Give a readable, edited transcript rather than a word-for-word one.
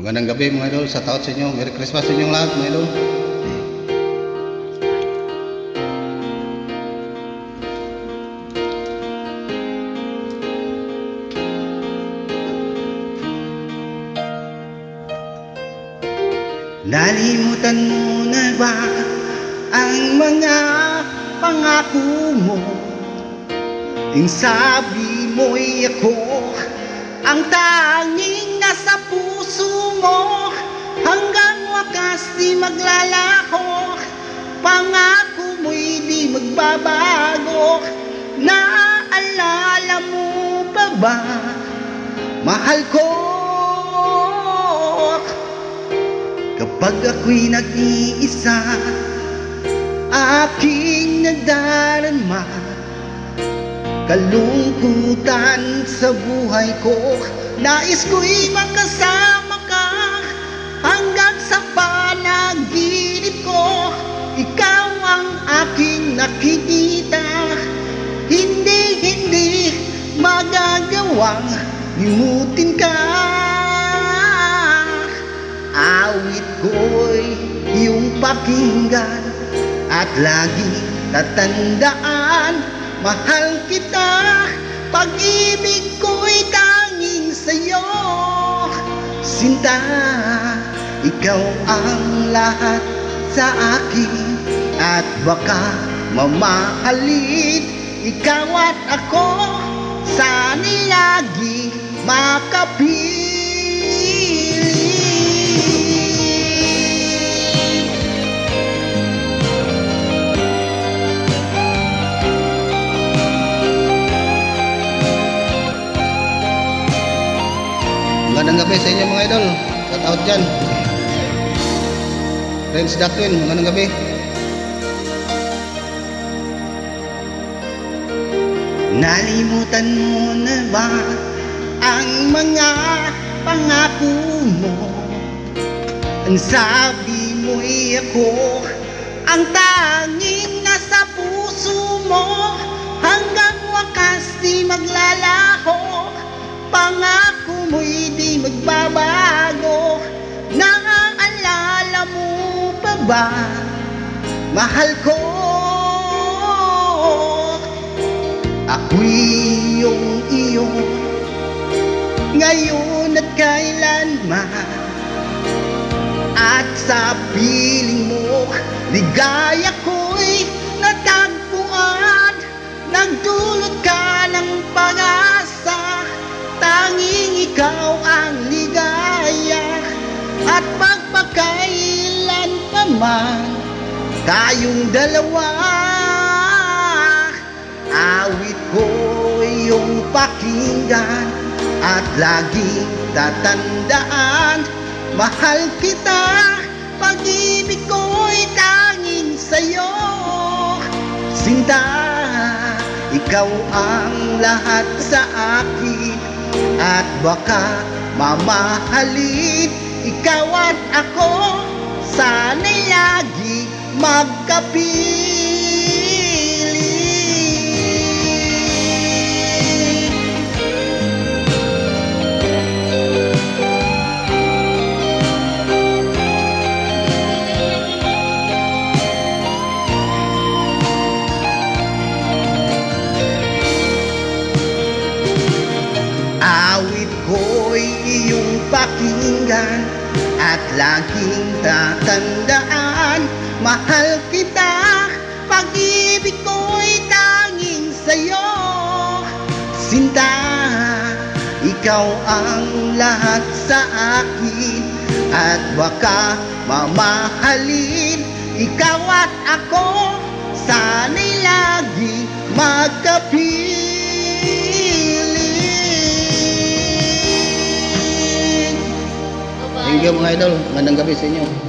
Magandang gabi mga idol, sa taot sa inyo. Merry Christmas sa inyong lahat mga idol. Nalimutan mo na ba ang mga pangako mo? Yung sabi mo'y ako ang tanging nasa puso mo, hanggang wakas di maglalaho. Pangako mo'y di magbabago. Naaalala mo pa ba, mahal ko, kapag ako'y nag-iisa, aking nadarama kalungkutan sa buhay ko. Nais ko'y makasama ka hanggang sa panaginip ko. Ikaw ang aking nakikita, hindi magagawang limutin ka. Awit ko'y iyong pakinggan at lagi tatandaan, mahal kita, pag-ibig ko'y tanging sa'yo. Sinta, ikaw ang lahat sa akin, at baka mamahalin ikaw at ako, sana'y lagi makapiling. Magandang gabi sa inyo mga idol, sa taot dyan. Friends Dakwin, magandang gabi. Nalimutan mo na ba ang mga pangako mo? Ang sabi mo'y ako ang tanging nasa puso mo, hanggang wakas di maglalaho. Pangako mo'y di magbabago. Naaalala mo pa ba, mahal ko, ako'y iyo ngayon at kailanman, at sa piling mo ligaya ko'y natagpuan. Nagdulot ka ng pag-asa, tanging ikaw ang ligaya, at pagpakailan pa man tayong dalawa. Awit ko iyong pakinggan at laging tatandaan, mahal kita, pag-ibig ko'y tanging sa'yo. Sinta, ikaw ang lahat sa akin, at baka mamahalin ikaw at ako, sana'y lagi magkapiling. Awit ko'y iyong pakinggan at laging tatandaan, mahal kita, pag-ibig ko'y tanging sa'yo. Sinta, ikaw ang lahat sa akin, at baka mamahalin ikaw at ako, sana'y lagi magkapiling. Thank you mga idol, magandang gabi sa inyo.